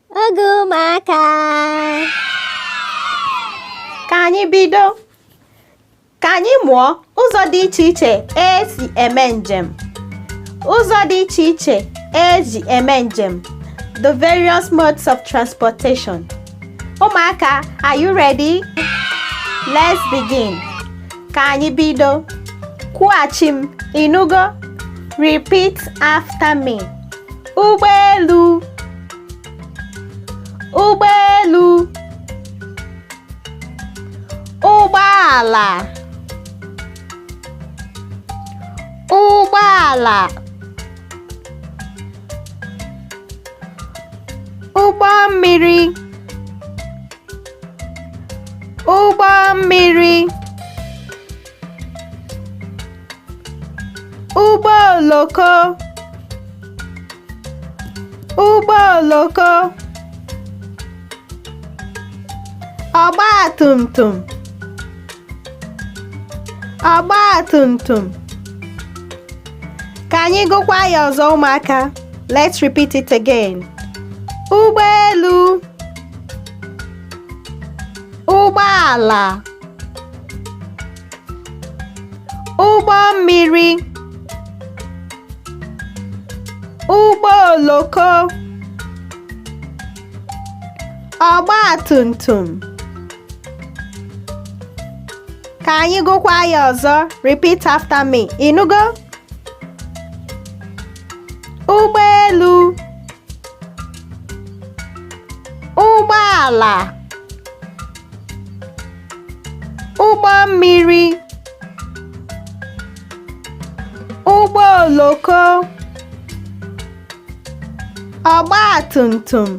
Oge ụmụaka. Ka anyị bido. Ka anyị mụọ ụzọ dị iche iche esi eme njem. Ụzọ dị iche iche eji eme njem. The various modes of transportation. Ụmụaka, are you ready? Let's begin. Ka anyị bido. Kwụghachi m, ịnụgo? Repeat after me. Ụgbọelu. Ụgbọelu. Ụgbọala. Ụgbọala. Ụgbọ mmiri. Ụgbọ mmiri. Ụgbọ oloko. Ụgbọ oloko. Ọgbatumtum. Ọgbatumtum. Ka anyị gụkwa ya ọzọ ụmụaka. Let's repeat it again. Ụgbọelu. Ụgbọala. Ụgbọ mmiri. Ụgbọ oloko. Ọgbatumtum. Ka anyị gụkwa ya ọzọ. Repeat after me. Ịnụgo? Ụgbọelu. Ụgbọala. Ụgbọ mmiri. Ụgbọ oloko. Ọgbatumtum.